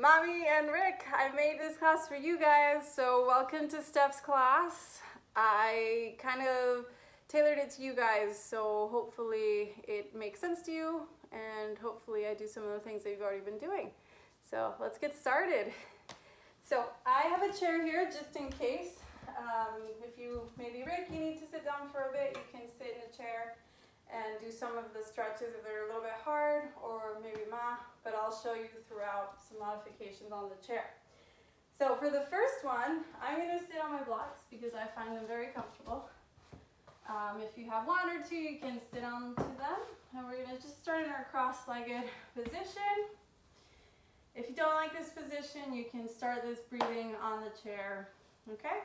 Mommy and Rick, I made this class for you guys, so welcome to Steph's class. I kind of tailored it to you guys, so hopefully it makes sense to you, and hopefully I do some of the things that you've already been doing. So let's get started. So I have a chair here just in case. If you, maybe Rick, you need to sit down for a bit, you can sit in a chair and do some of the stretches if they're a little bit hard, or maybe but I'll show you throughout some modifications on the chair. So for the first one, I'm going to sit on my blocks because I find them very comfortable. If you have one or two, you can sit on to them, and we're going to just start in our cross-legged position. If you don't like this position, you can start this breathing on the chair, okay?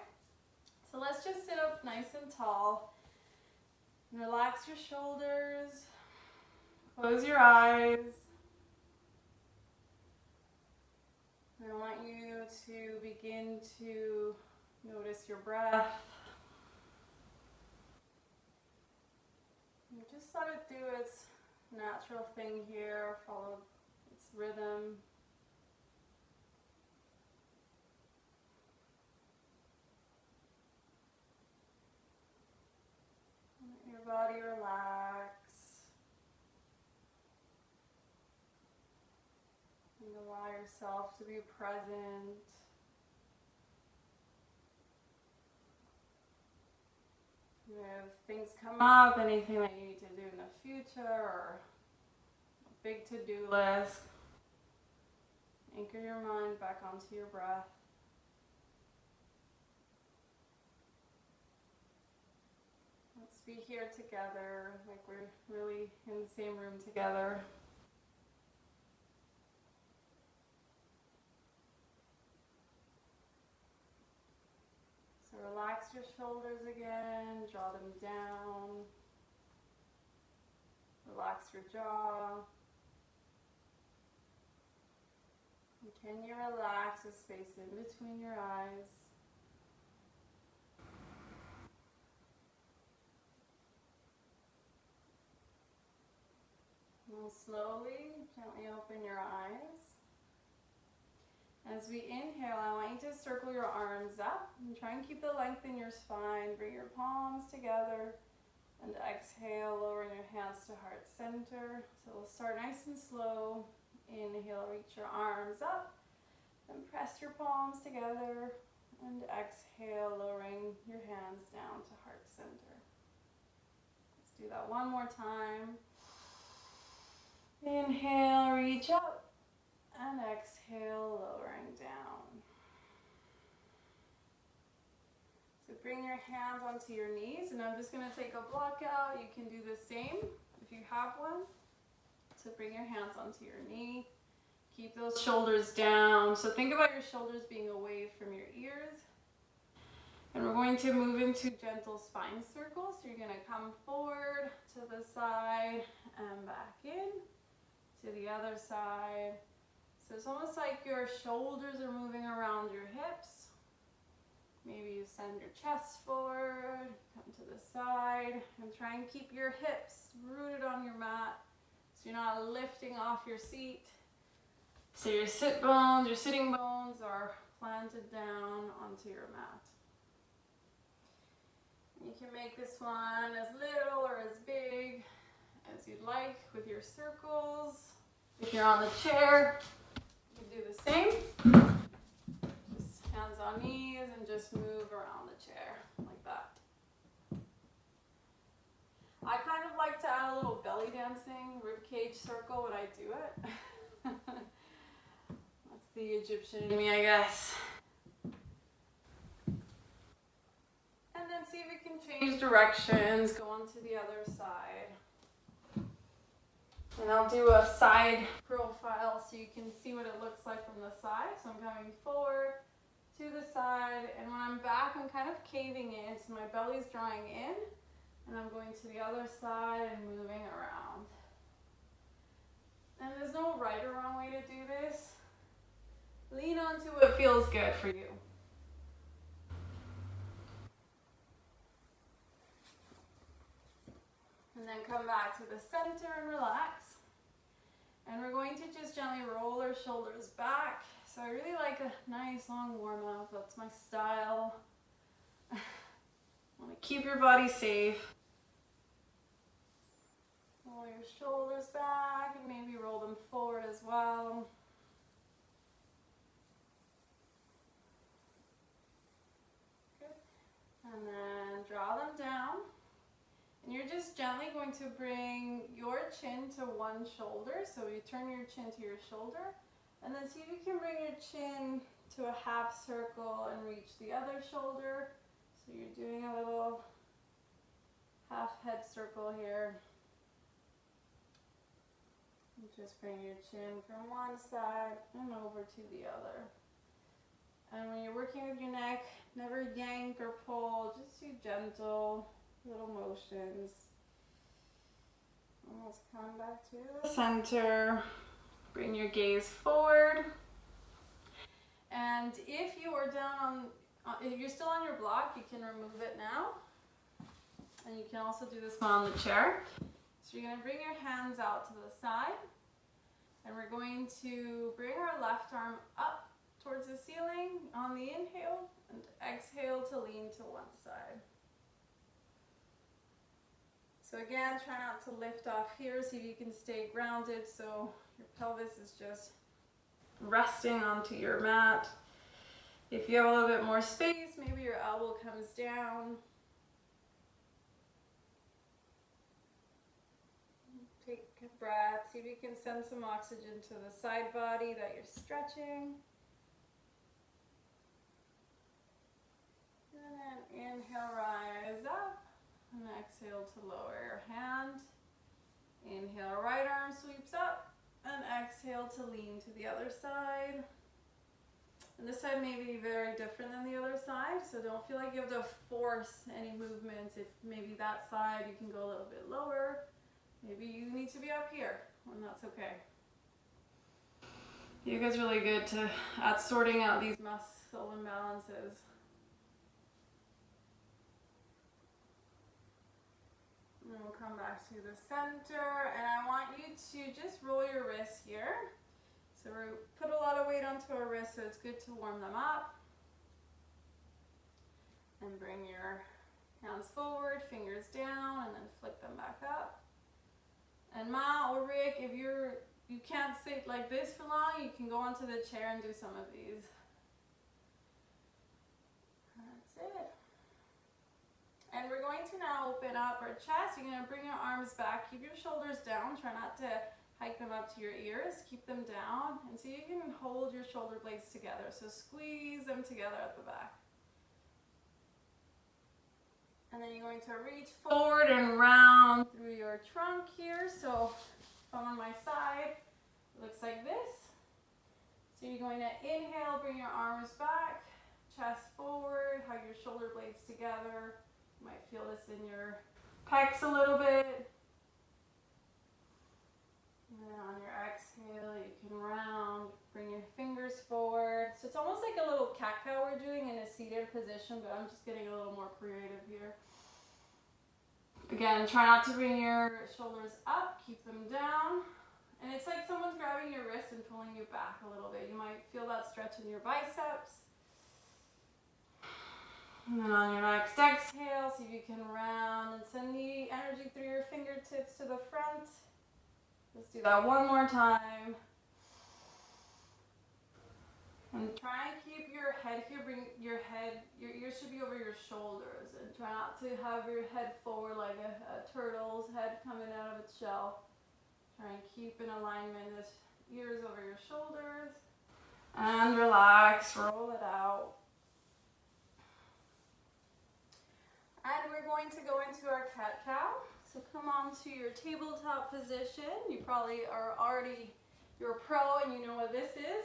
So let's just sit up nice and tall. Relax your shoulders, close your eyes. I want you to begin to notice your breath. And just let it do its natural thing here, follow its rhythm. Let your body relax. And allow yourself to be present. If things come up, anything that you need to do in the future, or a big to-do list, anchor your mind back onto your breath. Let's be here together, like we're really in the same room together. So relax your shoulders again, draw them down. Relax your jaw. And can you relax the space in between your eyes? And slowly, gently open your eyes. As we inhale, I want you to circle your arms up and try and keep the length in your spine. Bring your palms together and exhale, lowering your hands to heart center. So we'll start nice and slow. Inhale, reach your arms up and press your palms together, and exhale, lowering your hands down to heart center. Let's do that one more time. Inhale, reach up. And exhale, lowering down. So bring your hands onto your knees, and I'm just going to take a block out. You can do the same if you have one. So bring your hands onto your knee. Keep those shoulders down. So think about your shoulders being away from your ears. And we're going to move into gentle spine circles. So you're going to come forward to the side and back in to the other side. So it's almost like your shoulders are moving around your hips. Maybe you send your chest forward, come to the side, and try and keep your hips rooted on your mat so you're not lifting off your seat. So your sitting bones are planted down onto your mat. You can make this one as little or as big as you'd like with your circles. If you're on the chair, do the same. Just hands on knees and just move around the chair like that. I kind of like to add a little belly dancing, ribcage circle when I do it. That's the Egyptian in me, I guess. And then see if we can change directions, go on to the other side. And I'll do a side profile so you can see what it looks like from the side. So I'm coming forward to the side, and when I'm back, I'm kind of caving in, so my belly's drawing in, and I'm going to the other side and moving around. And there's no right or wrong way to do this. Lean onto what feels good for you. And then come back to the center and relax. And we're going to just gently roll our shoulders back. So I really like a nice long warm up. That's my style. Want to keep your body safe. Roll your shoulders back and maybe roll them forward as well. Good. And then draw them down. And you're just gently going to bring your chin to one shoulder. So you turn your chin to your shoulder. And then see if you can bring your chin to a half circle and reach the other shoulder. So you're doing a little half head circle here. And just bring your chin from one side and over to the other. And when you're working with your neck, never yank or pull, just do gentle little motions. Almost come back to the center. Bring your gaze forward. And if you are down if you're still on your block, you can remove it now. And you can also do this one on the chair. So you're going to bring your hands out to the side. And we're going to bring our left arm up towards the ceiling on the inhale and exhale to lean to one side. So again, try not to lift off here. See if you can stay grounded so your pelvis is just resting onto your mat. If you have a little bit more space, maybe your elbow comes down. Take a breath. See if you can send some oxygen to the side body that you're stretching. And then inhale, rise up. And exhale to lower your hand. Inhale, right arm sweeps up. And exhale to lean to the other side. And this side may be very different than the other side, so don't feel like you have to force any movements. If maybe that side you can go a little bit lower. Maybe you need to be up here, and that's okay. Yoga's really good at sorting out these muscle imbalances. And we'll come back to the center, and I want you to just roll your wrists here. So we put a lot of weight onto our wrists, so it's good to warm them up. And bring your hands forward, fingers down, and then flick them back up. And Ma or Rick, if you can't sit like this for long, you can go onto the chair and do some of these. That's it. And we're going to now open up our chest. You're going to bring your arms back, keep your shoulders down, try not to hike them up to your ears, keep them down, and see if you can hold your shoulder blades together. So squeeze them together at the back. And then you're going to reach forward and round through your trunk here. So if I'm on my side, it looks like this. So you're going to inhale, bring your arms back, chest forward, hug your shoulder blades together. You might feel this in your pecs a little bit. And then on your exhale, you can round, bring your fingers forward. So it's almost like a little cat-cow we're doing in a seated position, but I'm just getting a little more creative here. Again, try not to bring your shoulders up, keep them down. And it's like someone's grabbing your wrist and pulling you back a little bit. You might feel that stretch in your biceps. And then on your next exhale, see if you can round and send the energy through your fingertips to the front. Let's do that one more time. And try and keep your head here, bring your head, your ears should be over your shoulders. And try not to have your head forward like a turtle's head coming out of its shell. Try and keep in alignment with ears over your shoulders. And relax, roll it out. And we're going to go into our cat-cow. So come on to your tabletop position. You probably are you're a pro and you know what this is.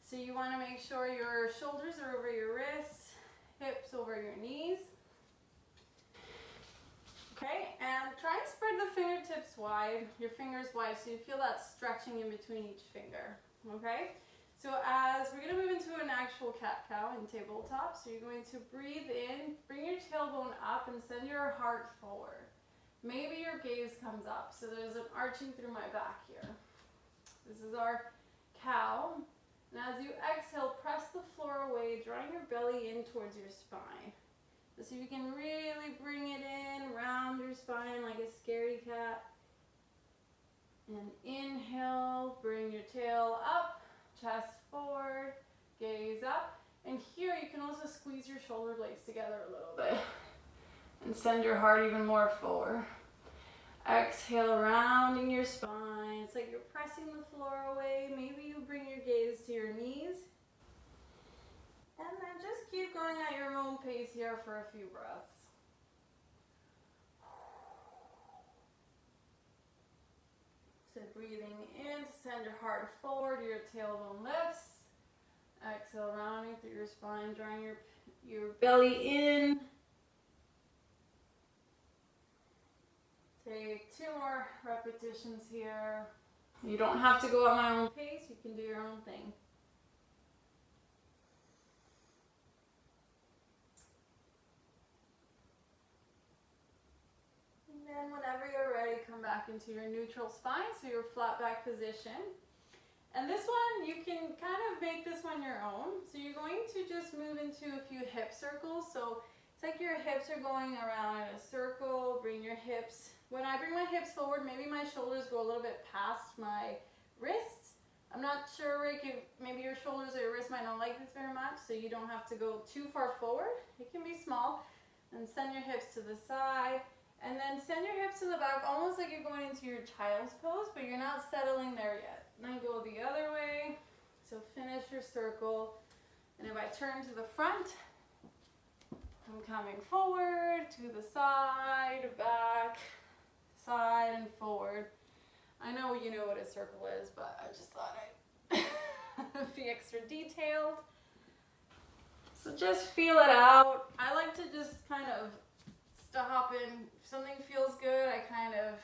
So you want to make sure your shoulders are over your wrists, hips over your knees. Okay, and try and spread the fingertips wide, your fingers wide, so you feel that stretching in between each finger. Okay? So as we're going to move into an actual cat-cow in tabletop, so you're going to breathe in, bring your tailbone up and send your heart forward. Maybe your gaze comes up, so there's an arching through my back here. This is our cow. And as you exhale, press the floor away, drawing your belly in towards your spine. So you can really bring it in, round your spine like a scaredy cat. And inhale, bring your tail up, chest forward, gaze up. And here you can also squeeze your shoulder blades together a little bit and send your heart even more forward. Exhale, rounding your spine. It's like you're pressing the floor away. Maybe you bring your gaze to your knees. And then just keep going at your own pace here for a few breaths. So breathing in to send your heart forward, your tailbone lifts. Exhale, rounding through your spine, drawing your belly in. Take 2 more repetitions here. You don't have to go at my own pace, you can do your own thing. And then whenever you're ready, come back into your neutral spine, so your flat back position. And this one, you can kind of make this one your own. So you're going to just move into a few hip circles. So it's like your hips are going around in a circle. Bring your hips. When I bring my hips forward, maybe my shoulders go a little bit past my wrists. I'm not sure, Rick, if maybe your shoulders or your wrists might not like this very much, so you don't have to go too far forward. It can be small. And send your hips to the side. And then send your hips to the back, almost like you're going into your child's pose, but you're not settling there yet. And then go the other way. So finish your circle. And if I turn to the front, I'm coming forward, to the side, back, side, and forward. I know you know what a circle is, but I just thought I'd be extra detailed. So just feel it out. I like to just kind of stop, and if something feels good, I kind of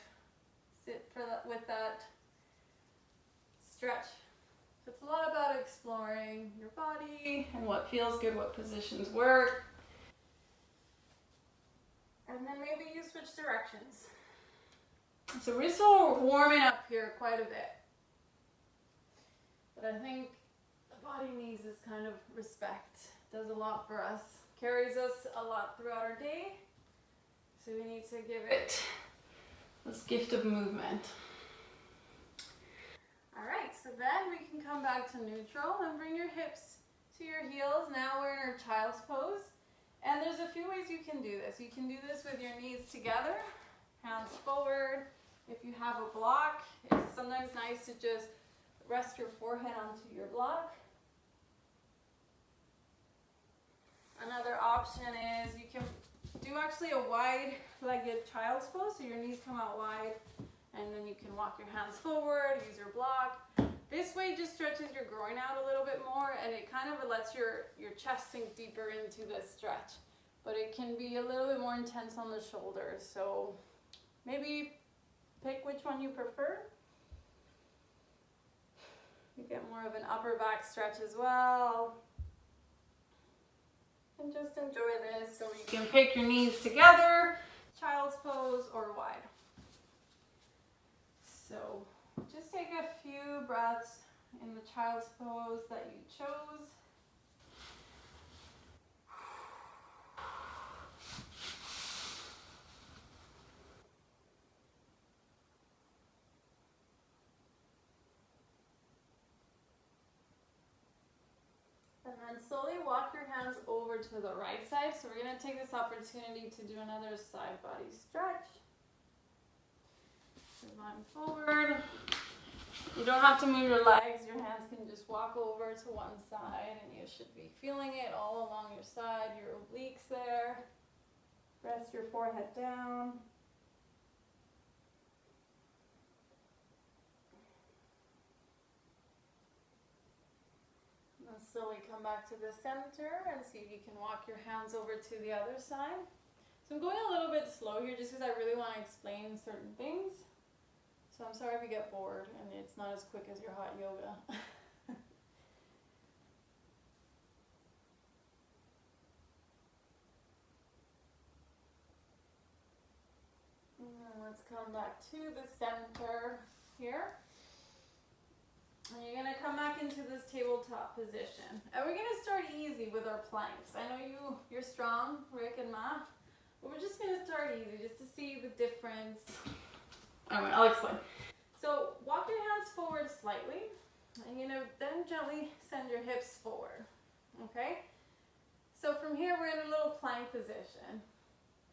sit with that stretch. So it's a lot about exploring your body and what feels good, what positions work. And then maybe you switch directions. So we're still warming up here quite a bit. But I think the body needs this kind of respect. It does a lot for us, carries us a lot throughout our day. So we need to give it this gift of movement. All right, so then we can come back to neutral and bring your hips to your heels. Now we're in our child's pose. And there's a few ways you can do this. You can do this with your knees together, hands forward. If you have a block, it's sometimes nice to just rest your forehead onto your block. Another option is you can do actually a wide-legged child's pose, so your knees come out wide, and then you can walk your hands forward, use your block. This way just stretches your groin out a little bit more, and it kind of lets your chest sink deeper into this stretch. But it can be a little bit more intense on the shoulders, so maybe pick which one you prefer. You get more of an upper back stretch as well. And just enjoy this. So you can pick your knees together, child's pose, or wide. So just take a few breaths in the child's pose that you chose. And then slowly walk your hands over to the right side. So we're going to take this opportunity to do another side body stretch. Line forward. You don't have to move your legs. Your hands can just walk over to one side, and you should be feeling it all along your side, your obliques there. Rest your forehead down. And slowly come back to the center and see if you can walk your hands over to the other side. So I'm going a little bit slow here just because I really want to explain certain things. So I'm sorry if you get bored and it's not as quick as your hot yoga. And let's come back to the center here. tabletop position. And we're gonna start easy with our planks. I know you're strong, Rick and Ma, but we're just gonna start easy just to see the difference. Alright, I'll explain. So walk your hands forward slightly, and then gently send your hips forward, okay? So from here, we're in a little plank position.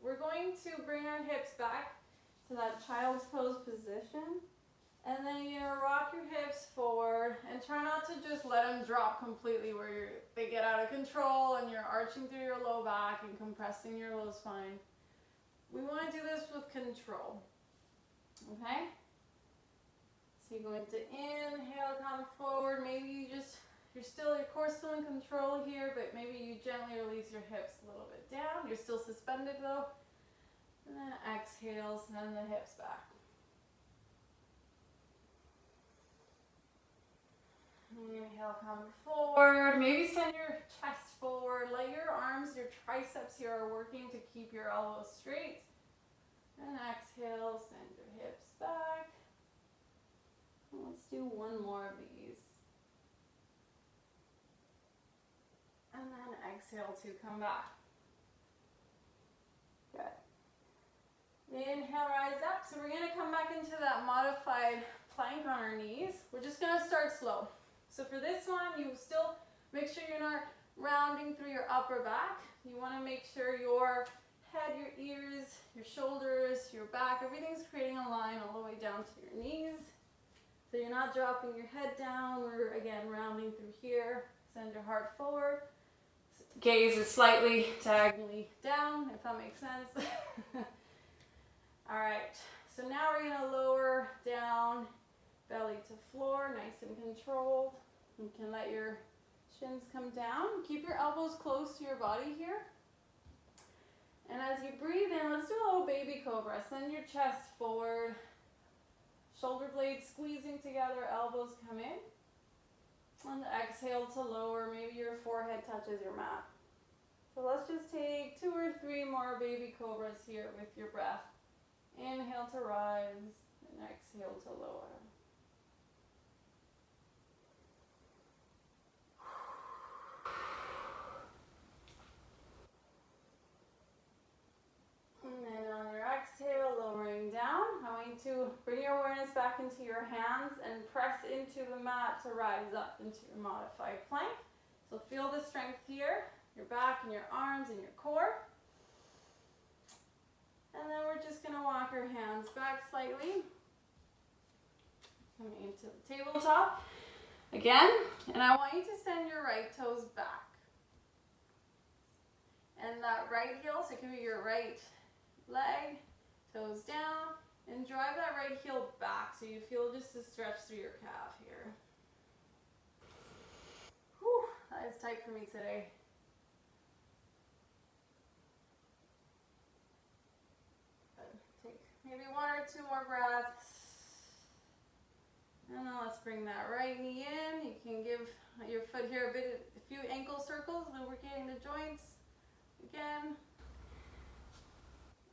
We're going to bring our hips back to that child's pose position. And then rock your hips forward and try not to just let them drop completely where they get out of control and you're arching through your low back and compressing your low spine. We want to do this with control, okay? So you're going to inhale, come forward. Maybe your core's still in control here, but maybe you gently release your hips a little bit down. You're still suspended though. And then exhale, send the hips back. Inhale, come forward. Maybe send your chest forward. Let your arms, your triceps here are working to keep your elbows straight. And exhale, send your hips back. And let's do one more of these. And then exhale to come back. Good. Inhale, rise up. So we're going to come back into that modified plank on our knees. We're just going to start slow. So for this one, you still make sure you're not rounding through your upper back. You want to make sure your head, your ears, your shoulders, your back, everything's creating a line all the way down to your knees. So you're not dropping your head down. We're again rounding through here. Send your heart forward. Gaze is slightly diagonally down, if that makes sense. All right, so now we're going to lower down, belly to floor, nice and controlled. You can let your shins come down. Keep your elbows close to your body here. And as you breathe in, let's do a little baby cobra. Send your chest forward, shoulder blades squeezing together, elbows come in. And exhale to lower, maybe your forehead touches your mat. So let's just take 2 or 3 more baby cobras here with your breath. Inhale to rise, and exhale to lower. And then on your exhale, lowering down, I want you to bring your awareness back into your hands and press into the mat to rise up into your modified plank. So feel the strength here, your back and your arms and your core. And then we're just going to walk our hands back slightly. Coming into the tabletop again. And I want you to send your right toes back. And that right heel, so it can be your right leg, toes down, and drive that right heel back so you feel just a stretch through your calf here. Whew, that is tight for me today. Take maybe 1 or 2 more breaths. And then let's bring that right knee in. You can give your foot here a few ankle circles, lubricating the joints again.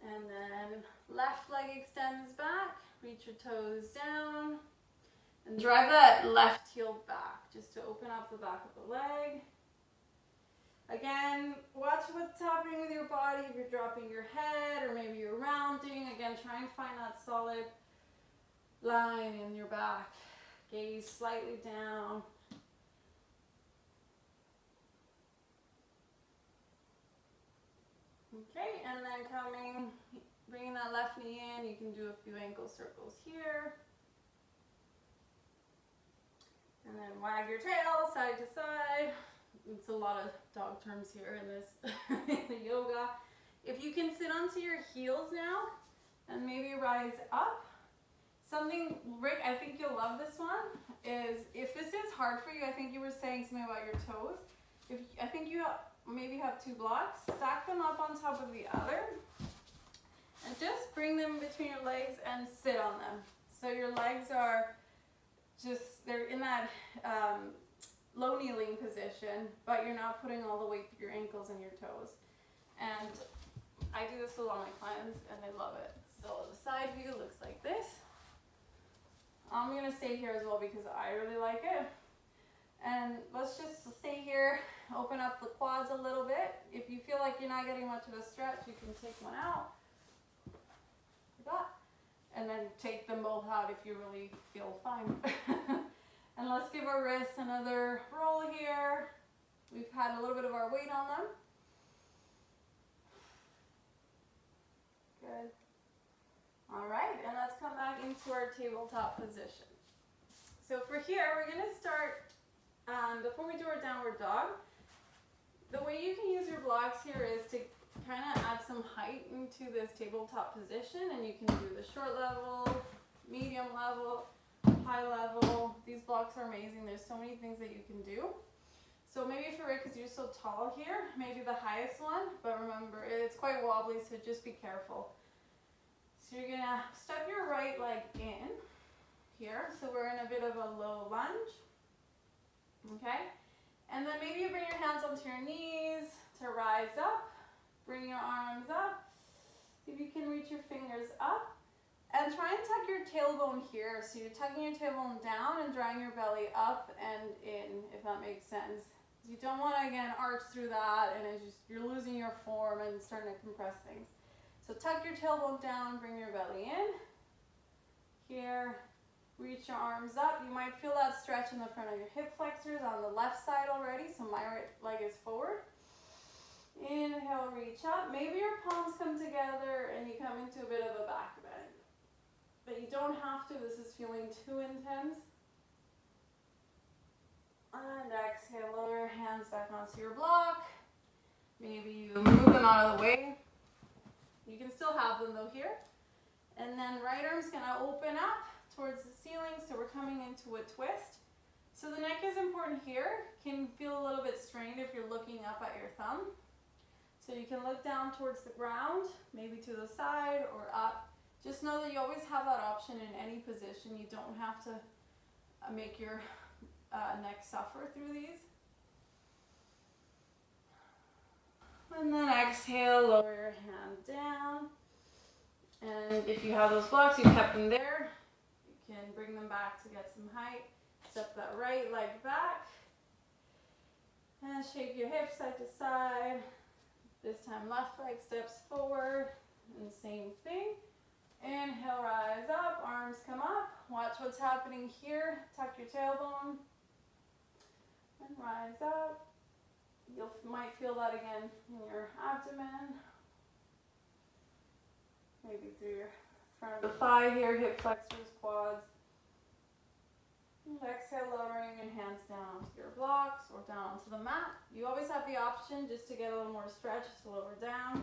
And then left leg extends back, reach your toes down, and drive that left heel back just to open up the back of the leg. Again, watch what's happening with your body. If you're dropping your head or maybe you're rounding, again, try and find that solid line in your back. Gaze slightly down. Okay, and then bringing that left knee in, you can do a few ankle circles here. And then wag your tail side to side. It's a lot of dog terms here in this in the yoga. If you can sit onto your heels now and maybe rise up. Something, Rick, I think you'll love this one, is if this is hard for you, I think you were saying something about your toes. I think you maybe have 2 blocks, stack them up on top of the other, and just bring them between your legs and sit on them. So your legs are they're in that low kneeling position, but you're not putting all the weight through your ankles and your toes. And I do this with all my clients, and they love it. So the side view looks like this. I'm going to stay here as well because I really like it. And let's just stay here, open up the quads a little bit. If you feel like you're not getting much of a stretch, you can take one out. Like that. And then take them both out if you really feel fine. And let's give our wrists another roll here. We've had a little bit of our weight on them. Good. All right, and let's come back into our tabletop position. So for here, we're going to start, before we do our downward dog, the way you can use your blocks here is to kind of add some height into this tabletop position, and you can do the short level, medium level, high level. These blocks are amazing. There's so many things that you can do. So maybe for Rick, because you're so tall here, maybe the highest one, but remember, it's quite wobbly, so just be careful. So you're gonna step your right leg in here, so we're in a bit of a low lunge, okay? And then maybe you bring your hands onto your knees to rise up, bring your arms up, see if you can reach your fingers up, and try and tuck your tailbone here, so you're tucking your tailbone down and drawing your belly up and in, if that makes sense. You don't want to, again, arch through that, and it's just, you're losing your form and starting to compress things. So tuck your tailbone down, bring your belly in. Here, reach your arms up. You might feel that stretch in the front of your hip flexors on the left side already, so my right leg is forward. Inhale, reach up. Maybe your palms come together and you come into a bit of a back bend. But you don't have to, this is feeling too intense. And exhale, lower your hands back onto your block. Maybe you move them out of the way. You can still have them though here. And then right arm's gonna open up towards the ceiling, so we're coming into a twist. So the neck is important here. Can feel a little bit strained if you're looking up at your thumb. So you can look down towards the ground, maybe to the side or up. Just know that you always have that option in any position. You don't have to make your neck suffer through these. And then exhale, lower your hand down. And if you have those blocks, you kept them there, you can bring them back to get some height. Step that right leg back. And shake your hips side to side. This time left leg steps forward. And same thing. Inhale, rise up, arms come up. Watch what's happening here. Tuck your tailbone. And rise up. You might feel that again in your abdomen. Maybe through your front of the thigh here, hip flexors, quads. And exhale, lowering your hands down onto your blocks or down onto the mat. You always have the option, just to get a little more stretch, to lower down.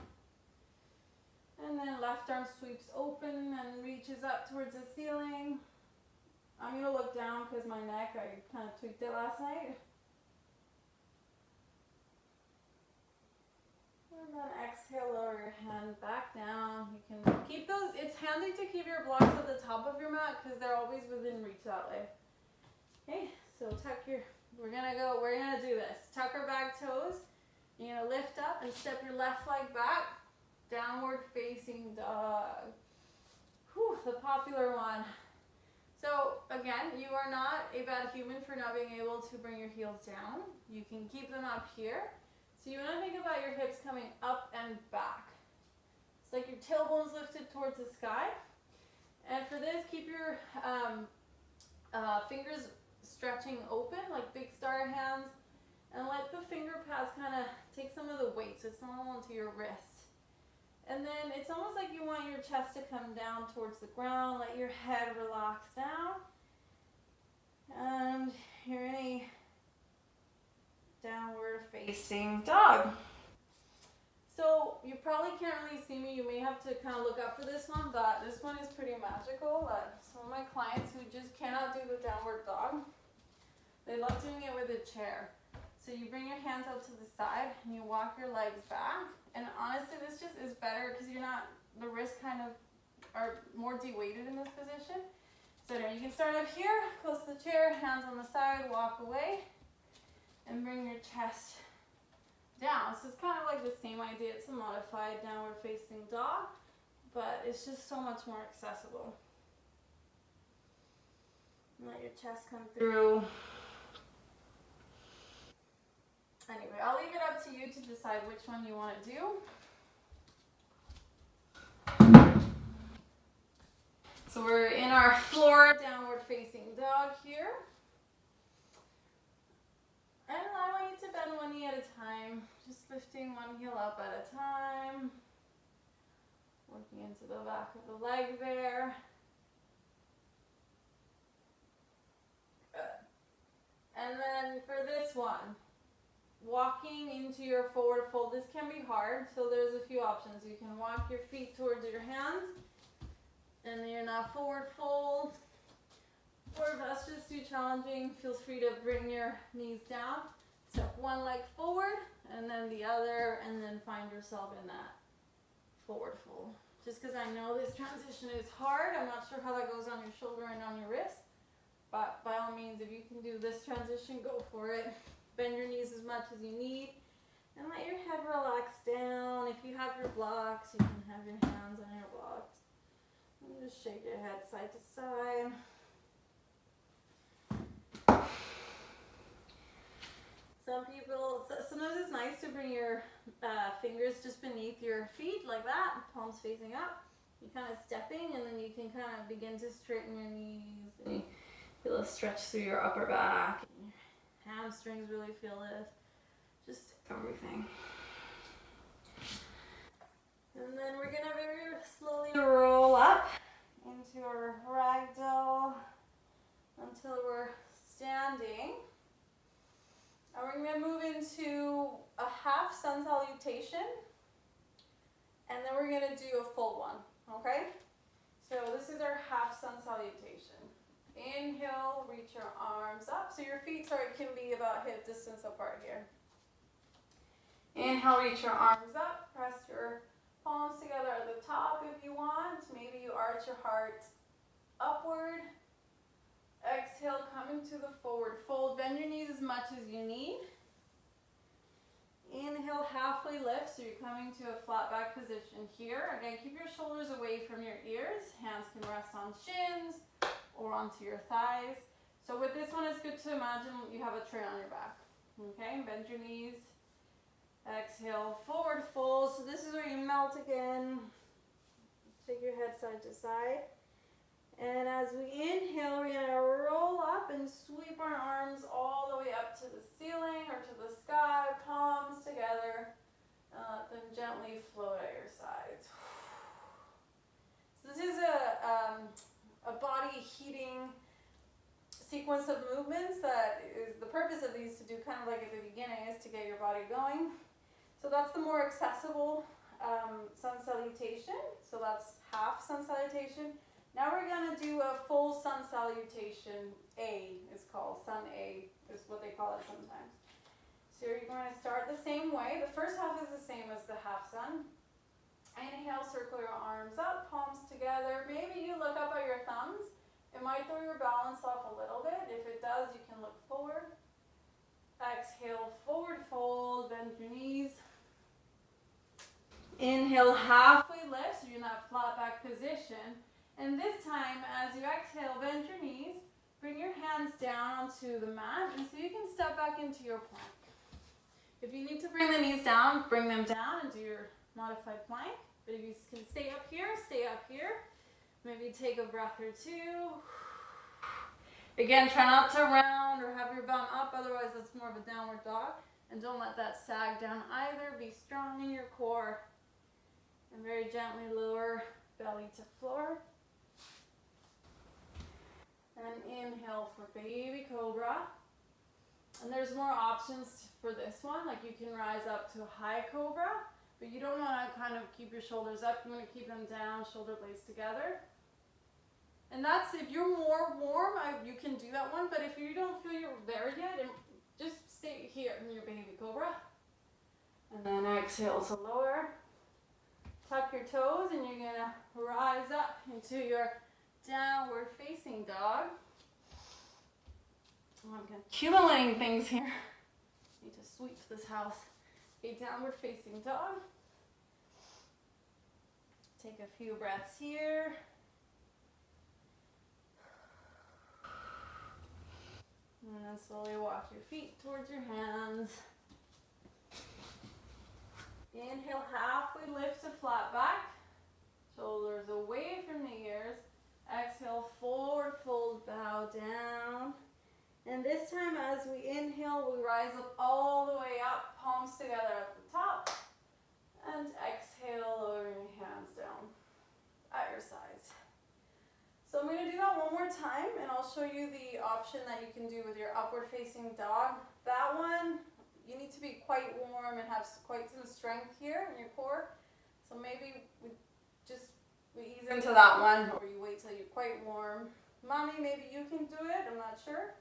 And then left arm sweeps open and reaches up towards the ceiling. I'm going to look down because my neck, I kind of tweaked it last night. And then exhale, lower your hand back down. You can keep those, it's handy to keep your blocks at the top of your mat because they're always within reach that way. Okay, so tuck your, we're gonna do this. Tuck our back toes. You're gonna lift up and step your left leg back. Downward facing dog. Whew, the popular one. So again, you are not a bad human for not being able to bring your heels down. You can keep them up here. So you want to think about your hips coming up and back. It's like your tailbone's lifted towards the sky. And for this, keep your fingers stretching open, like big star hands, and let the finger pads kind of take some of the weight, so it's not all onto your wrist. And then it's almost like you want your chest to come down towards the ground, let your head relax down. And you're in a downward facing dog. So you probably can't really see me. You may have to kind of look up for this one, but this one is pretty magical. Some of my clients who just cannot do the downward dog, they love doing it with a chair. So you bring your hands out to the side and you walk your legs back. And honestly, this just is better because you're not, the wrists kind of are more de-weighted in this position. So there, you can start up here, close to the chair, hands on the side, walk away, and bring your chest down. So it's kind of like the same idea. It's a modified downward facing dog, but it's just so much more accessible. And let your chest come through. Anyway, I'll leave it up to you to decide which one you want to do. So we're in our floor downward facing dog here. And allowing you to bend one knee at a time, just lifting one heel up at a time. Working into the back of the leg there. Good. And then for this one, walking into your forward fold. This can be hard, so there's a few options. You can walk your feet towards your hands, and then you're not forward fold. Or if that's just too challenging, feel free to bring your knees down. Step one leg forward, and then the other, and then find yourself in that forward fold. Just because I know this transition is hard, I'm not sure how that goes on your shoulder and on your wrist, but by all means, if you can do this transition, go for it. Bend your knees as much as you need, and let your head relax down. If you have your blocks, you can have your hands on your blocks. And just shake your head side to side. Sometimes it's nice to bring your fingers just beneath your feet like that, palms facing up. You're kind of stepping, and then you can kind of begin to straighten your knees. And you feel a stretch through your upper back. Your hamstrings really feel it. Just everything. And then we're going to very slowly roll up into our ragdoll until we're standing. And we're going to move into a half sun salutation, and then we're going to do a full one, okay? So this is our half sun salutation. Inhale, reach your arms up. So your feet can be about hip distance apart here. Inhale, reach your arms up. Press your palms together at the top if you want. Maybe you arch your heart upward. Exhale, come into the forward fold. Bend your knees as much as you need. Inhale, halfway lift, so you're coming to a flat back position here. Again, keep your shoulders away from your ears. Hands can rest on shins or onto your thighs. So with this one, it's good to imagine you have a tray on your back. Okay, bend your knees. Exhale, forward fold. So this is where you melt again. Shake your head side to side. And as we inhale, we're going to roll up and sweep our arms all the way up to the ceiling or to the sky, palms together, and let them gently float at your sides. So this is a body heating sequence of movements that is the purpose of these to do kind of like at the beginning is to get your body going. So that's the more accessible sun salutation. So that's half sun salutation. Now we're going to do a full sun salutation. A is called, sun A is what they call it sometimes. So you're going to start the same way. The first half is the same as the half sun. Inhale, circle your arms up, palms together. Maybe you look up at your thumbs. It might throw your balance off a little bit. If it does, you can look forward. Exhale, forward fold, bend your knees. Inhale, halfway lift, so you're in that flat back position. And this time, as you exhale, bend your knees, bring your hands down onto the mat, and so you can step back into your plank. If you need to bring the knees down, bring them down and do your modified plank. But if you can stay up here, stay up here. Maybe take a breath or two. Again, try not to round or have your bum up, otherwise that's more of a downward dog. And don't let that sag down either. Be strong in your core. And very gently lower belly to floor. And inhale for baby cobra. And there's more options for this one. Like you can rise up to a high cobra, but you don't want to kind of keep your shoulders up. You want to keep them down, shoulder blades together. And that's, if you're more warm, you can do that one. But if you don't feel you're there yet, just stay here in your baby cobra. And then exhale to lower. Tuck your toes and you're going to rise up into your downward facing dog. Oh, I'm accumulating things here. Need to sweep this house. A downward facing dog. Take a few breaths here. And then slowly walk your feet towards your hands. Inhale, halfway lift to flat back. Shoulders away from the ears. Exhale, forward fold, bow down. And this time as we inhale, we rise up all the way up, palms together at the top. And exhale, lower your hands down at your sides. So I'm going to do that one more time, and I'll show you the option that you can do with your upward facing dog. That one, you need to be quite warm and have quite some strength here in your core. So maybe we ease into that one, or you wait till you're quite warm. Mommy, maybe you can do it, I'm not sure.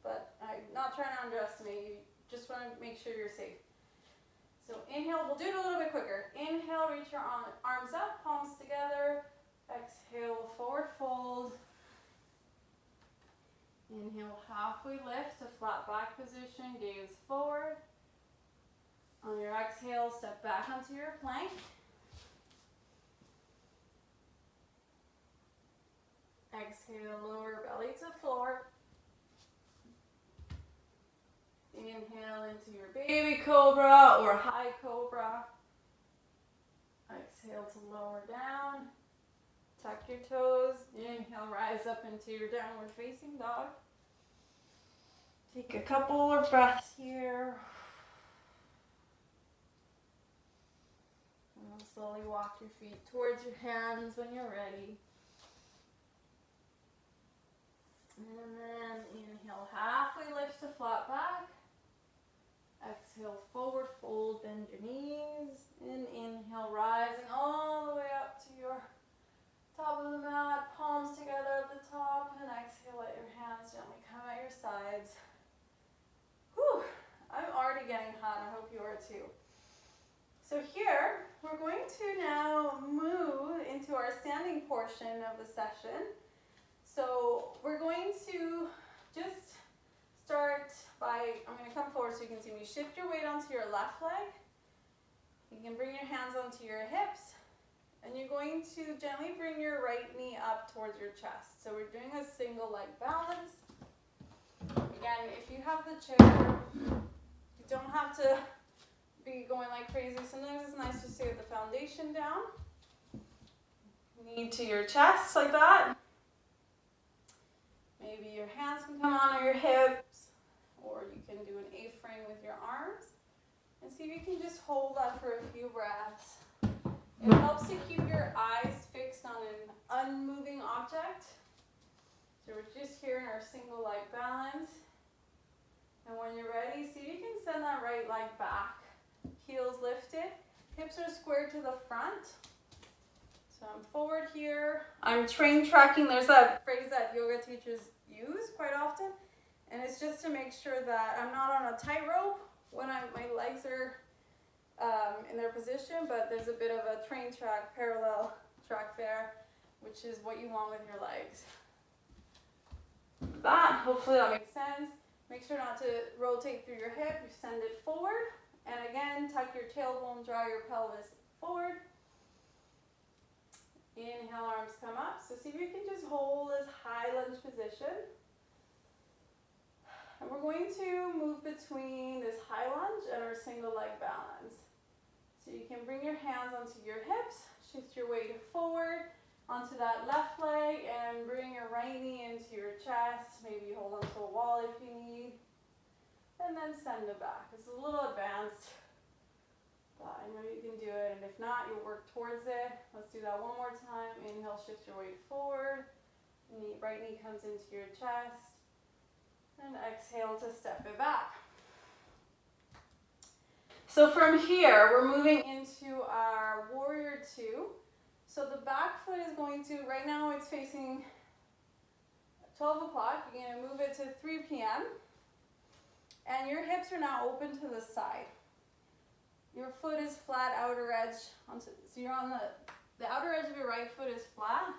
But I'm not trying to underestimate you, just want to make sure you're safe. So inhale, we'll do it a little bit quicker. Inhale, reach your arms up, palms together. Exhale, forward fold. Inhale, halfway lift to flat back position, gaze forward. On your exhale, step back onto your plank. Exhale, lower belly to floor. Inhale into your baby cobra or high cobra. Exhale to lower down. Tuck your toes. Inhale, rise up into your downward facing dog. Take a couple of breaths here. And slowly walk your feet towards your hands when you're ready. And then inhale, halfway lift to flat back. Exhale, forward fold, bend your knees. And inhale, rising all the way up to your top of the mat, palms together at the top. And exhale, let your hands gently come at your sides. Whew, I'm already getting hot. I hope you are too. So here, we're going to now move into our standing portion of the session. So we're going to just start by, I'm going to come forward so you can see me. Shift your weight onto your left leg. You can bring your hands onto your hips. And you're going to gently bring your right knee up towards your chest. So we're doing a single leg balance. Again, if you have the chair, you don't have to be going like crazy. Sometimes it's nice to stay with the foundation down. Knee to your chest like that. Maybe your hands can come on your hips, or you can do an A-frame with your arms. And see if you can just hold that for a few breaths. It helps to keep your eyes fixed on an unmoving object. So we're just here in our single leg balance. And when you're ready, see if you can send that right leg back. Heels lifted, hips are squared to the front. So I'm forward here. I'm train tracking. There's that phrase that yoga teachers use quite often. And it's just to make sure that I'm not on a tightrope when my legs are in their position, but there's a bit of a train track, parallel track there, which is what you want with your legs. That, hopefully that makes sense. Make sure not to rotate through your hip. You send it forward. And again, tuck your tailbone, draw your pelvis forward. Inhale, arms come up. So see if you can just hold this high lunge position. And we're going to move between this high lunge and our single leg balance. So you can bring your hands onto your hips, shift your weight forward onto that left leg, and bring your right knee into your chest. Maybe you hold onto a wall if you need. And then send it back. It's a little advanced, but I know you can do it. And if not, you'll work towards it. Let's do that one more time. Inhale, shift your weight forward. Right knee comes into your chest. And exhale to step it back. So from here, we're moving into our warrior two. So the back foot is going to, right now it's facing 12 o'clock. You're going to move it to 3 p.m. And your hips are now open to the side. Your foot is flat, outer edge. So you're on the outer edge of your right foot is flat.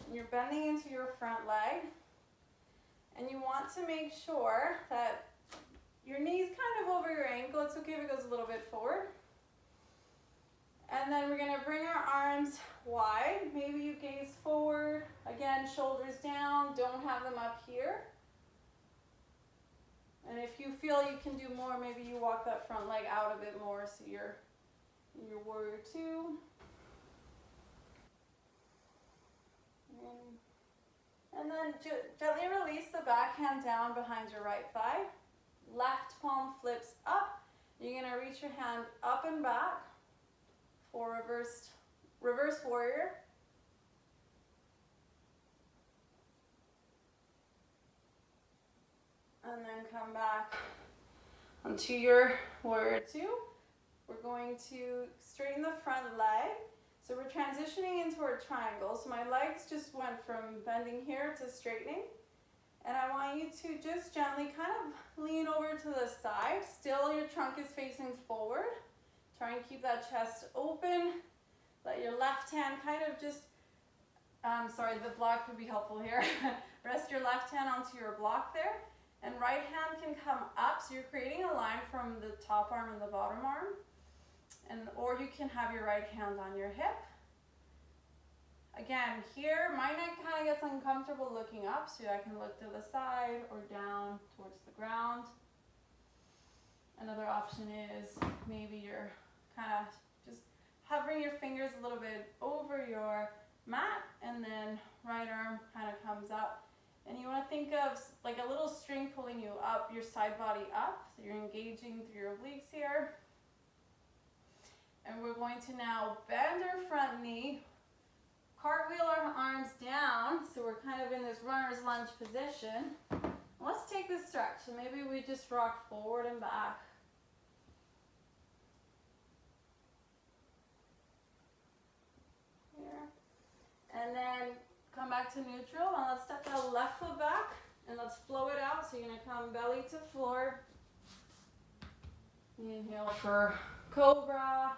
And you're bending into your front leg. And you want to make sure that your knee's kind of over your ankle. It's okay if it goes a little bit forward. And then we're going to bring our arms wide. Maybe you gaze forward. Again, shoulders down. Don't have them up here. And if you feel you can do more, maybe you walk that front leg out a bit more so you're in your warrior two. And then gently release the back hand down behind your right thigh. Left palm flips up. You're going to reach your hand up and back for reverse warrior. And then come back onto your warrior two. We're going to straighten the front leg. So we're transitioning into our triangle. So my legs just went from bending here to straightening. And I want you to just gently kind of lean over to the side. Still your trunk is facing forward. Try and keep that chest open. Let your left hand kind of just, sorry, the block would be helpful here. Rest your left hand onto your block there. And right hand can come up. So you're creating a line from the top arm and the bottom arm. Or you can have your right hand on your hip. Again, here, my neck kind of gets uncomfortable looking up, so I can look to the side or down towards the ground. Another option is maybe you're kind of just hovering your fingers a little bit over your mat, and then right arm kind of comes up. And you want to think of like a little string pulling you up, your side body up, so you're engaging through your obliques here. And we're going to now bend our front knee, cartwheel our arms down, so we're kind of in this runner's lunge position. Let's take this stretch, so maybe we just rock forward and back. Here. And then come back to neutral, and let's step the left foot back, and let's flow it out. So you're gonna come belly to floor. Inhale for Cobra.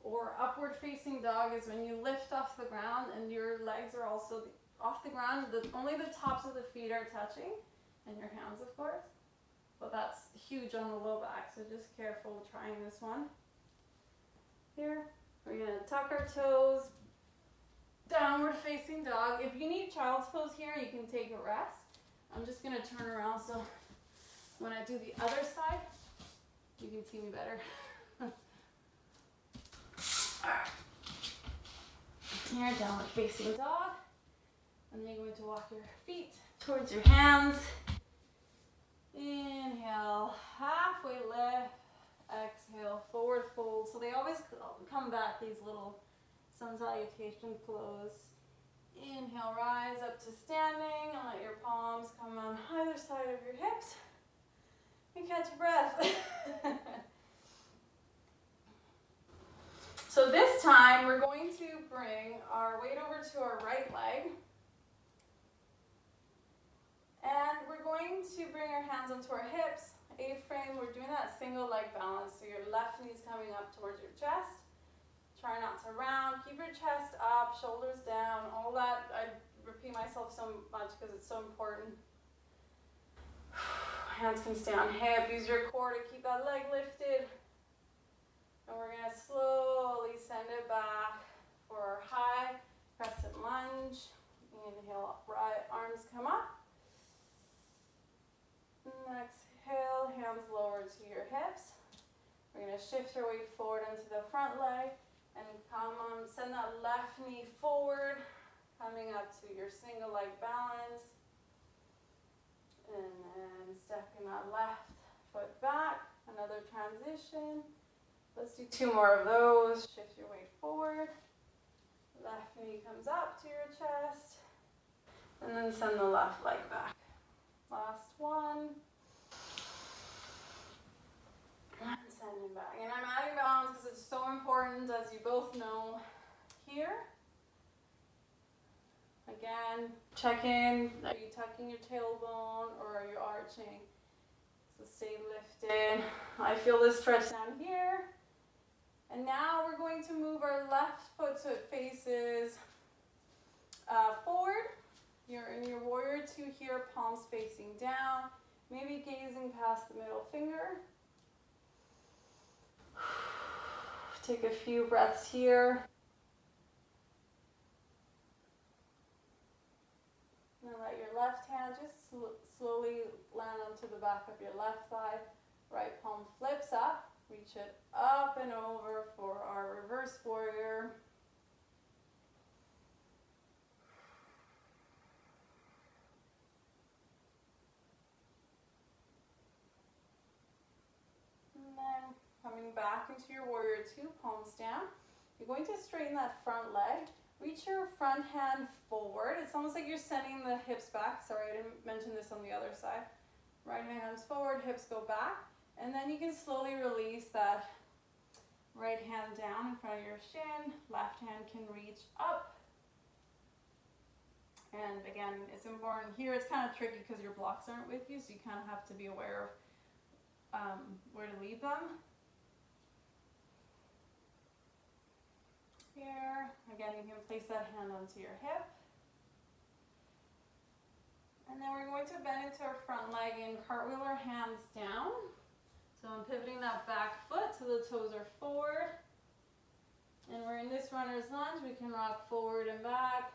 Or upward facing dog is when you lift off the ground and your legs are also off the ground. Only the tops of the feet are touching, and your hands, of course. But that's huge on the low back, so just careful trying this one. Here, we're gonna tuck our toes, downward facing dog. If you need child's pose here, you can take a rest. I'm just gonna turn around so when I do the other side, you can see me better. Here, downward facing dog. And then you're going to walk your feet towards your hands. Inhale, halfway lift. Exhale, forward fold. So they always come back, these little Sun Salutation flows. Inhale, rise up to standing, and let your palms come on either side of your hips. And catch your breath. So this time, we're going to bring our weight over to our right leg. And we're going to bring our hands onto our hips. A-frame, we're doing that single leg balance. So your left knee's coming up towards your chest. Try not to round. Keep your chest up, shoulders down, all that. I repeat myself so much because it's so important. Hands can stay on hip. Use your core to keep that leg lifted. And we're going to slowly send it back for our high crescent lunge. Inhale, right arms come up. And exhale, hands lower to your hips. We're going to shift your weight forward into the front leg and come on, send that left knee forward, coming up to your single leg balance. And then stepping that left foot back, another transition. Let's do 2 more of those. Shift your weight forward. Left knee comes up to your chest. And then send the left leg back. Last one. And send it back. And I'm adding balance because it's so important, as you both know, here. Again, check in. Are you tucking your tailbone or are you arching? So stay lifted. I feel this stretch down here. And now we're going to move our left foot so it faces forward. You're in your warrior two here, palms facing down, maybe gazing past the middle finger. Take a few breaths here. And let your left hand just slowly land onto the back of your left thigh. Right palm flips up. reach it up and over for our reverse warrior. And then coming back into your warrior two, palms down. You're going to straighten that front leg. Reach your front hand forward. It's almost like you're sending the hips back. Sorry, I didn't mention this on the other side. Right hand's forward, hips go back. And then you can slowly release that right hand down in front of your shin. Left hand can reach up. And again, it's important here. It's kind of tricky because your blocks aren't with you, so you kind of have to be aware of where to leave them. Here, again, you can place that hand onto your hip. And then we're going to bend into our front leg and cartwheel our hands down. So I'm pivoting that back foot so the toes are forward. And we're in this runner's lunge. We can rock forward and back.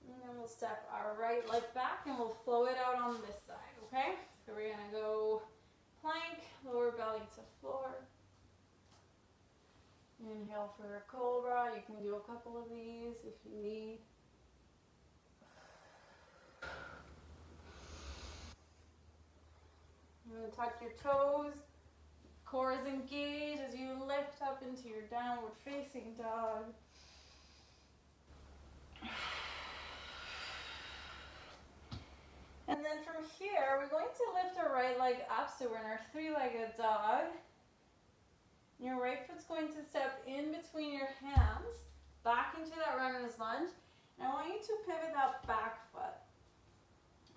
And then we'll step our right leg back and we'll flow it out on this side, okay? So we're gonna go plank, lower belly to floor. Inhale for a Cobra. You can do a couple of these if you need. And then tuck your toes. Core is engaged as you lift up into your downward facing dog. And then from here, we're going to lift our right leg up, so we're in our three-legged dog. Your right foot's going to step in between your hands, back into that runner's lunge. And I want you to pivot that back foot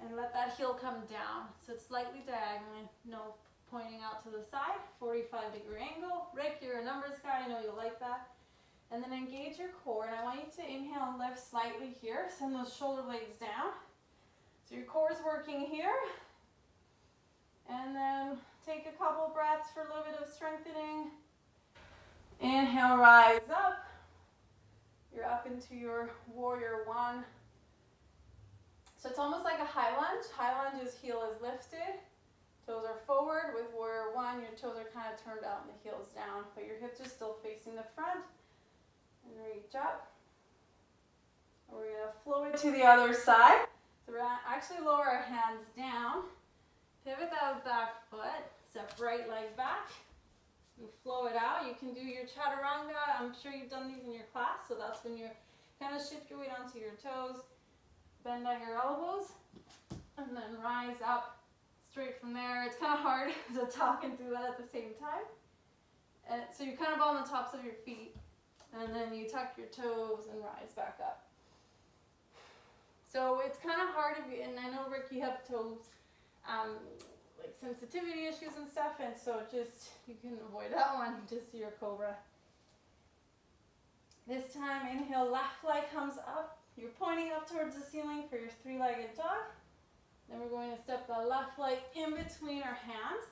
and let that heel come down. So it's slightly diagonal, no pointing out to the side, 45-degree angle. Rick, you're a numbers guy, I know you'll like that. And then engage your core, and I want you to inhale and lift slightly here. Send those shoulder blades down. So your core is working here. And then take a couple breaths for a little bit of strengthening. Inhale, rise up. You're up into your warrior one. So it's almost like a high lunge. High lunge is heel is lifted. Toes are forward. With warrior one, your toes are kind of turned out and the heel's down, but your hips are still facing the front. And reach up. And we're gonna flow it to the other side. So we're gonna actually lower our hands down. Pivot that back foot. Step right leg back. And flow it out. You can do your chaturanga. I'm sure you've done these in your class, so that's when you kind of shift your weight onto your toes, bend at your elbows, and then rise up straight from there. It's kind of hard to talk and do that at the same time. And so you're kind of on the tops of your feet, and then you tuck your toes and rise back up. So it's kind of hard, and I know, Rick, you have toes, like sensitivity issues and stuff, and so just, you can avoid that one, just do your Cobra. This time, inhale, left leg comes up. You're pointing up towards the ceiling for your three-legged dog. Then we're going to step the left leg in between our hands.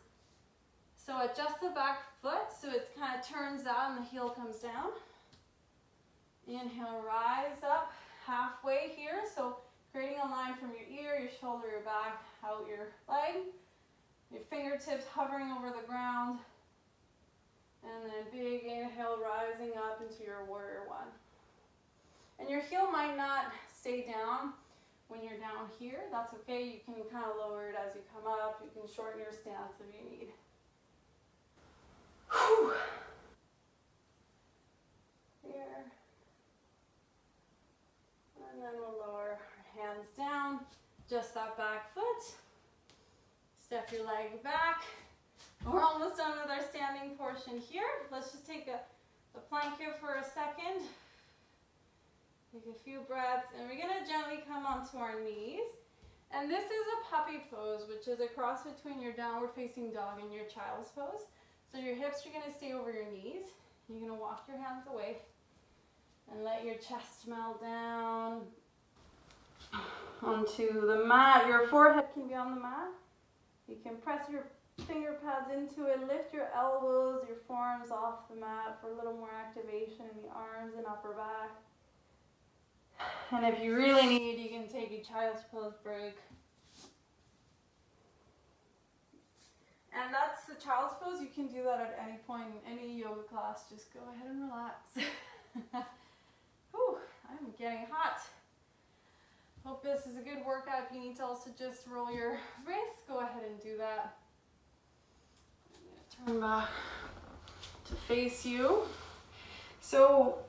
So adjust the back foot so it kind of turns out and the heel comes down. Inhale, rise up halfway here. So creating a line from your ear, your shoulder, your back, out your leg. Your fingertips hovering over the ground. And then big inhale, rising up into your warrior one. And your heel might not stay down when you're down here. That's okay. You can kind of lower it as you come up. You can shorten your stance if you need. Whew. Here. And then we'll lower our hands down. Just that back foot. Step your leg back. We're almost done with our standing portion here. Let's just take a plank here for a second. Take a few breaths, and we're gonna gently come onto our knees. And this is a puppy pose, which is a cross between your downward facing dog and your child's pose. So your hips are gonna stay over your knees. You're gonna walk your hands away and let your chest melt down onto the mat. Your forehead can be on the mat. You can press your finger pads into it, lift your elbows, your forearms off the mat for a little more activation in the arms and upper back. And if you really need, you can take a child's pose break. And that's the child's pose. You can do that at any point in any yoga class. Just go ahead and relax. Whew, I'm getting hot. Hope this is a good workout. If you need to also just roll your wrists, go ahead and do that. I'm gonna turn back to face you. So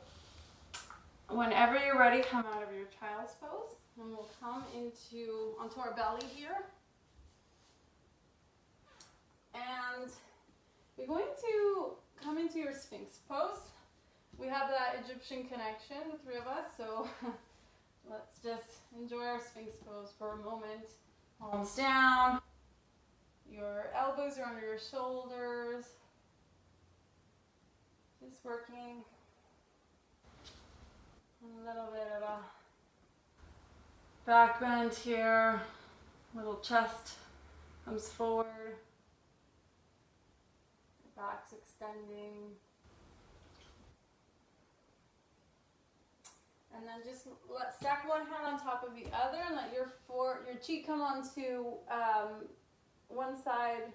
whenever you're ready, come out of your child's pose, and we'll come onto our belly here. And you're going to come into your Sphinx pose. We have that Egyptian connection, the three of us, so let's just enjoy our Sphinx pose for a moment. Palms down, your elbows are under your shoulders. Just working a little bit of a back bend here, little chest comes forward. Back's extending. And then just stack one hand on top of the other and let your cheek come onto one side.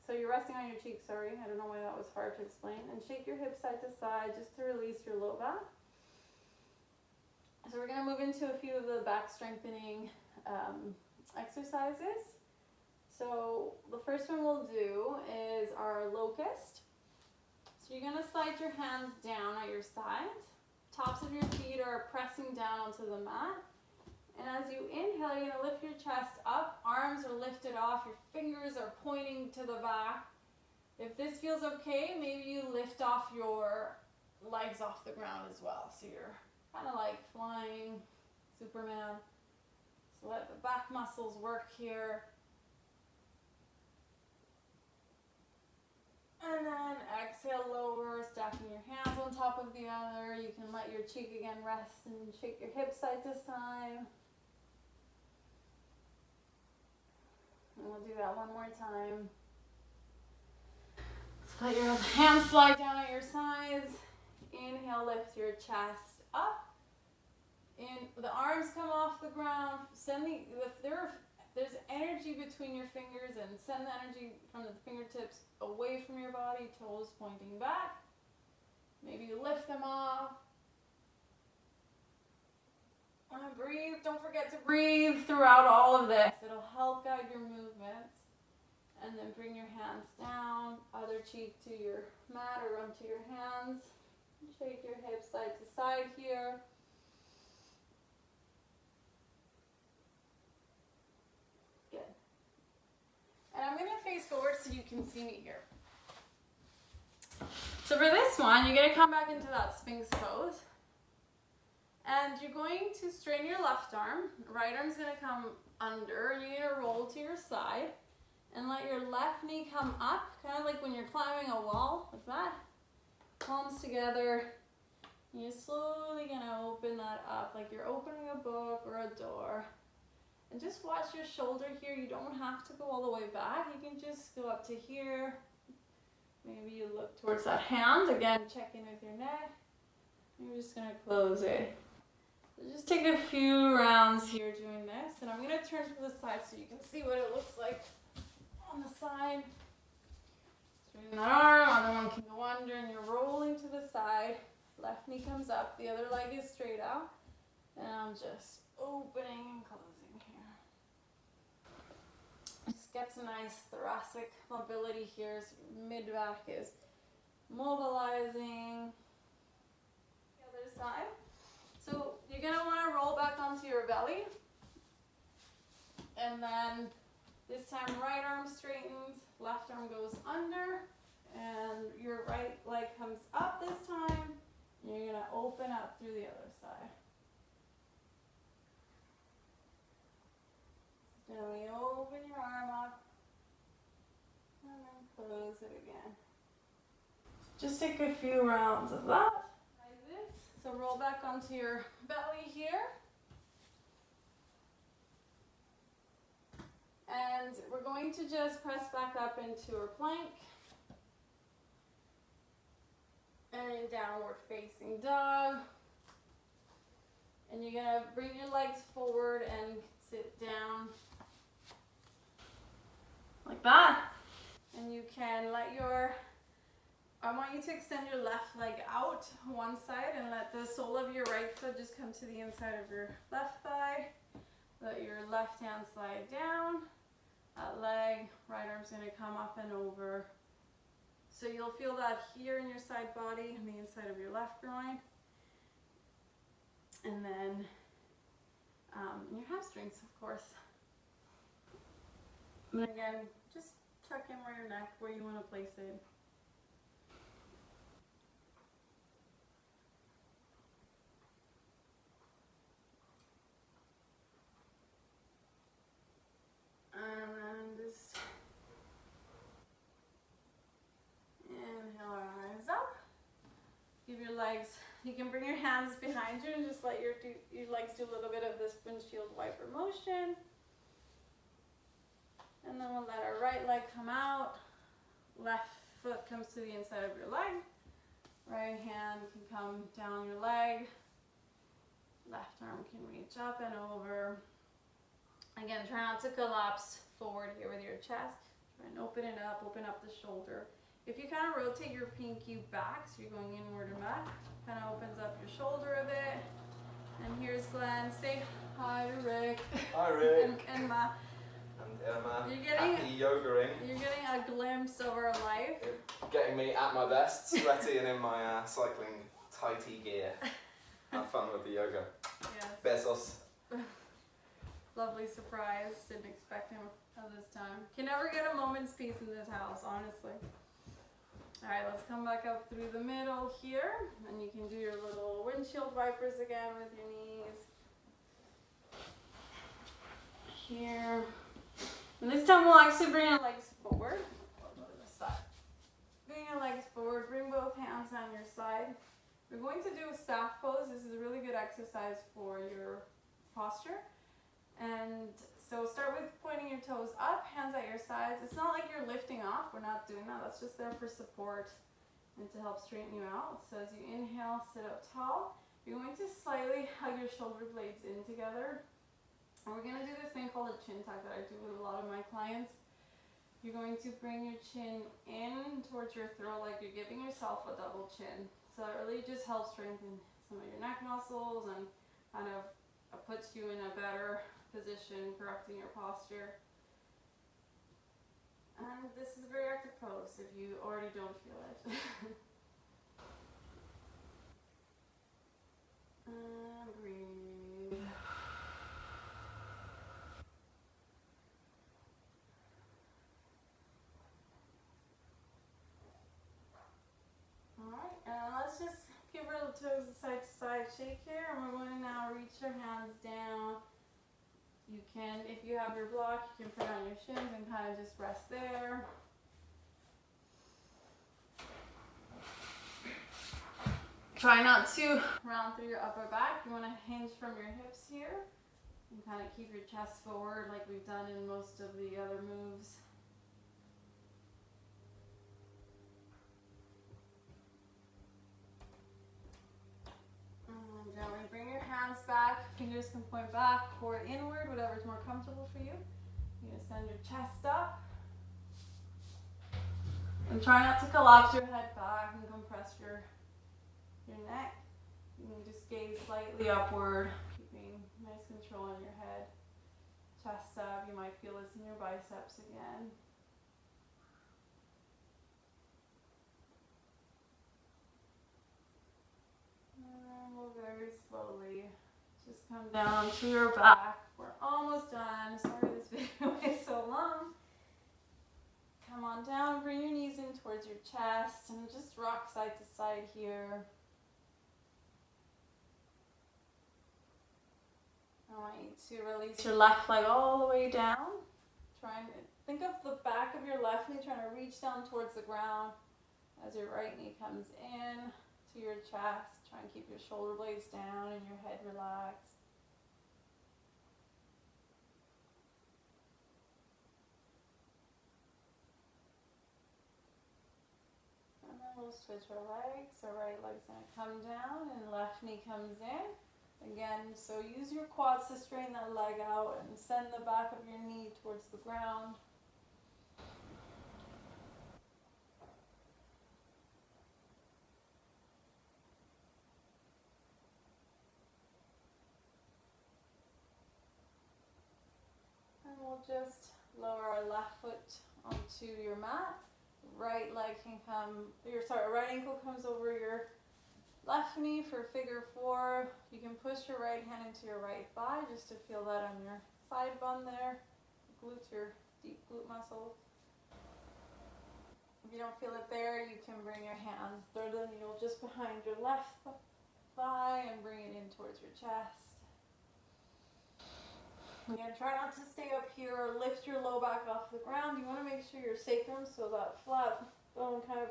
So you're resting on your cheek, sorry. I don't know why that was hard to explain. And shake your hips side to side just to release your low back. So we're going to move into a few of the back strengthening exercises. So the first one we'll do is our Locust. So you're going to slide your hands down at your sides. Tops of your feet are pressing down onto the mat. And as you inhale, you're going to lift your chest up. Arms are lifted off. Your fingers are pointing to the back. If this feels okay, maybe you lift off your legs off the ground as well. So you're kind of like flying Superman. So let the back muscles work here. And then exhale, lower, stacking your hands on top of the other. You can let your cheek again rest and shake your hips side to side. And we'll do that one more time. So let your hands slide down at your sides. Inhale, lift your chest up. The arms come off the ground. There's energy between your fingers, and send the energy from the fingertips away from your body, toes pointing back. Maybe you lift them off. And breathe. Don't forget to breathe throughout all of this. It'll help guide your movements. And then bring your hands down, other cheek to your mat or onto your hands. Shake your hips side to side here. Good. And I'm going to face forward so you can see me here. So for this one, you're going to come back into that Sphinx pose. And you're going to straighten your left arm. Right arm's going to come under, and you're going to roll to your side. And let your left knee come up, kind of like when you're climbing a wall, like that. Palms together. And you're slowly going to open that up, like you're opening a book or a door. And just watch your shoulder here. You don't have to go all the way back. You can just go up to here. Maybe you look towards that hand. Again, check in with your neck. And you're just going to close it. So just take a few rounds here doing this. And I'm going to turn to the side so you can see what it looks like on the side. Straighten that arm. Other one can go under, and you're rolling to the side. Left knee comes up. The other leg is straight out. And I'm just opening and closing here. Just get some nice thoracic mobility here. So your mid-back is mobilizing. The other side. So you're going to want to roll back onto your belly. And then this time right arm straightens, left arm goes under, and your right leg comes up this time. And you're going to open up through the other side. Gently open your arm up, and then close it again. Just take a few rounds of that. Like this. So roll back onto your belly here. And we're going to just press back up into our plank. And in downward facing dog. And you're going to bring your legs forward and sit down. Like that. And can let I want you to extend your left leg out one side and let the sole of your right foot just come to the inside of your left thigh. Let your left hand slide down. That leg, right arm's gonna come up and over. So you'll feel that here in your side body and the inside of your left groin. And then your hamstrings, of course. And again, just tuck in where your neck, where you want to place it. And then just inhale, rise up. Give your legs, you can bring your hands behind you and just let your legs do a little bit of this windshield wiper motion. And then we'll let our right leg come out. Left foot comes to the inside of your leg. Right hand can come down your leg. Left arm can reach up and over. Again, try not to collapse forward here with your chest. Try and open up the shoulder. If you kind of rotate your pinky back, so you're going inward and back, kind of opens up your shoulder a bit. And here's Glenn. Say hi to Rick. Hi Rick. and Emma. And Emma. Happy yogaing. You're getting a glimpse of our life. Getting me at my best, sweaty and in my cycling tighty gear. Have fun with the yoga. Yes. Besos. Lovely surprise. Didn't expect him at this time. Can never get a moment's peace in this house, honestly. Alright, let's come back up through the middle here. And you can do your little windshield wipers again with your knees. Here. And this time we'll actually bring our legs forward. I'll go to the side. Bring your legs forward. Bring both hands on your side. We're going to do a staff pose. This is a really good exercise for your posture. And so start with pointing your toes up, hands at your sides. It's not like you're lifting off. We're not doing that. That's just there for support and to help straighten you out. So as you inhale, sit up tall. You're going to slightly hug your shoulder blades in together. And we're going to do this thing called a chin tuck that I do with a lot of my clients. You're going to bring your chin in towards your throat like you're giving yourself a double chin. So that really just helps strengthen some of your neck muscles and kind of puts you in a better position, correcting your posture. And this is a very active pose if you already don't feel it. And breathe. Alright, and let's just give our toes side to side shake here, and we're going to now reach your hands down. You can, if you have your block, you can put it on your shins and kind of just rest there. Try not to round through your upper back. You want to hinge from your hips here and kind of keep your chest forward like we've done in most of the other moves. Gently bring your hands back, fingers can point back or inward, whatever's more comfortable for you. You're going to send your chest up. And try not to collapse your head back and compress your neck. You can just gaze slightly upward, keeping nice control on your head. Chest up, you might feel this in your biceps again. And we'll very slowly just come down to your back. We're almost done. Sorry this video is so long. Come on down, bring your knees in towards your chest and just rock side to side here. I want you to release your left leg all the way down. Try and think of the back of your left knee trying to reach down towards the ground as your right knee comes in to your chest. Try and keep your shoulder blades down and your head relaxed. And then we'll switch our legs. Our right leg's going to come down and left knee comes in. Again, so use your quads to straighten that leg out and send the back of your knee towards the ground. we'll just lower our left foot onto your mat. Right leg can come, right ankle comes over your left knee for figure 4. You can push your right hand into your right thigh just to feel that on your side bun there. Glutes, your deep glute muscles. If you don't feel it there, you can bring your hands, thread the needle just behind your left thigh and bring it in towards your chest. Again, try not to stay up here or lift your low back off the ground. You want to make sure your sacrum, so that flat bone kind of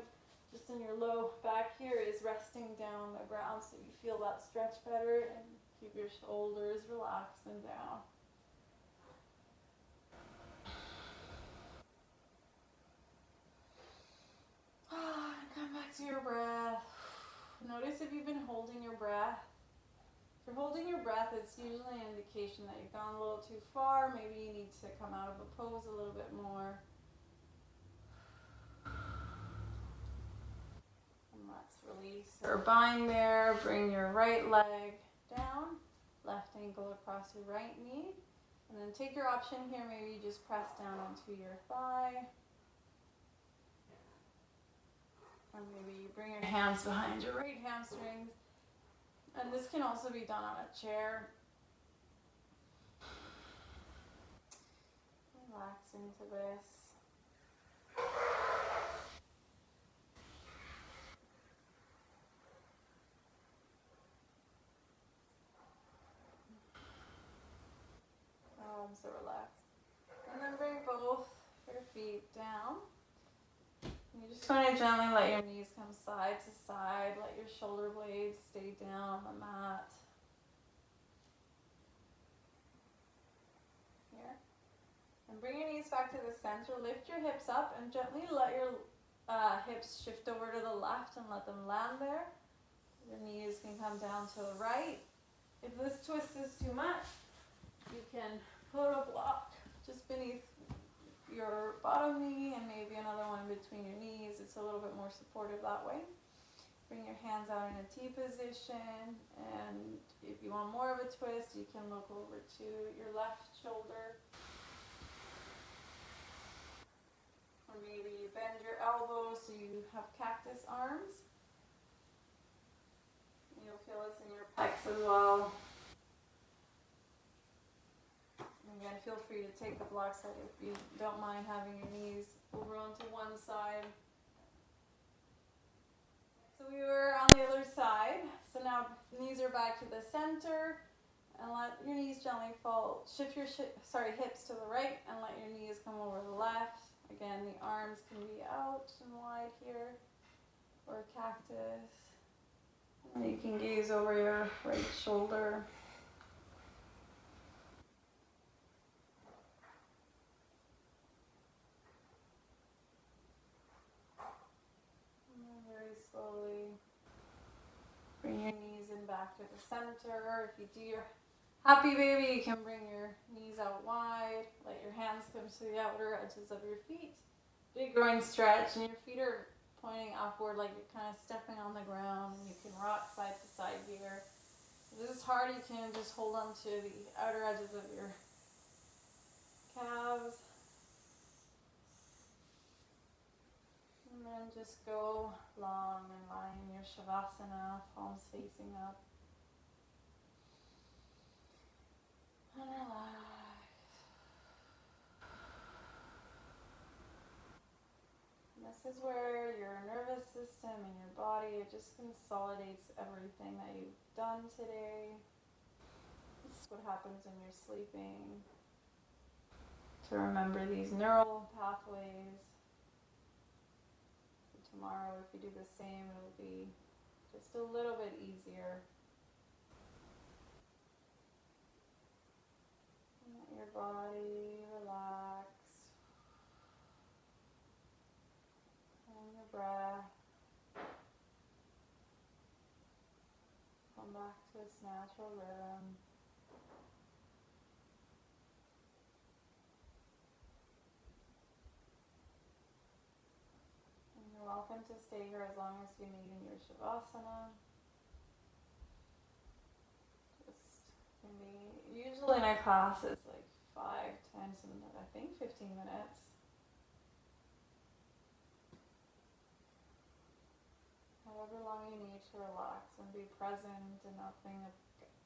just in your low back here, is resting down the ground so you feel that stretch better, and keep your shoulders relaxed and down. Come back to your breath. Notice if you've been holding your breath. If you're holding your breath, it's usually an indication that you've gone a little too far. Maybe you need to come out of a pose a little bit more. And let's release or bind there. Bring your right leg down, left ankle across your right knee. And then take your option here. Maybe you just press down onto your thigh. Or maybe you bring your hands behind your right hamstrings. And this can also be done on a chair. Relax into this. Oh, I'm so relaxed. And then bring both your feet down. You just want to gently let your knees come side to side. Let your shoulder blades stay down on the mat. Here. And bring your knees back to the center. Lift your hips up and gently let your hips shift over to the left and let them land there. Your knees can come down to the right. If this twist is too much, you can put a block just beneath your bottom knee and maybe another one between your knees. It's a little bit more supportive that way. Bring your hands out in a T position, and if you want more of a twist, you can look over to your left shoulder. Or maybe you bend your elbow so you have cactus arms. You'll feel this in your pecs as well. Again, feel free to take the block side if you don't mind having your knees over onto one side. So we were on the other side. So now knees are back to the center, and let your knees gently fall. Shift your hips to the right and let your knees come over the left. Again, the arms can be out and wide here, or cactus. And you can gaze over your right shoulder. Slowly bring your knees in back to the center. If you do your happy baby, you can bring your knees out wide. Let your hands come to the outer edges of your feet. Big groin stretch, and your feet are pointing upward like you're kind of stepping on the ground. And you can rock side to side here. If this is hard, you can just hold on to the outer edges of your calves. And then just go long and lying in your Shavasana, palms facing up. And relax. And this is where your nervous system and your body, it just consolidates everything that you've done today. This is what happens when you're sleeping. To remember these neural pathways. Tomorrow, if you do the same, it'll be just a little bit easier. Let your body relax. And your breath. Come back to its natural rhythm. You're welcome to stay here as long as you need in your Shavasana. Just can be, usually in our class it's like 5-10 sometimes in, I think, 15 minutes. However long you need to relax and be present and not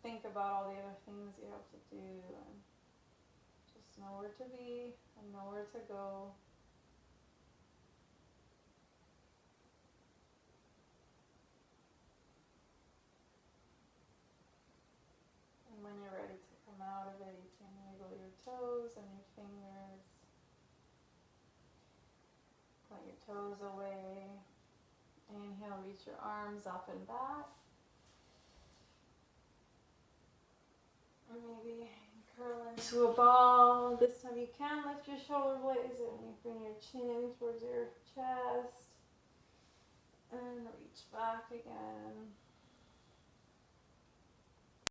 think about all the other things you have to do, and just know where to be and know where to go. And when you're ready to come out of it, you can wiggle your toes and your fingers. Let your toes away. Inhale, reach your arms up and back. Or maybe curl into a ball. This time you can lift your shoulder blades and you bring your chin in towards your chest. And reach back again.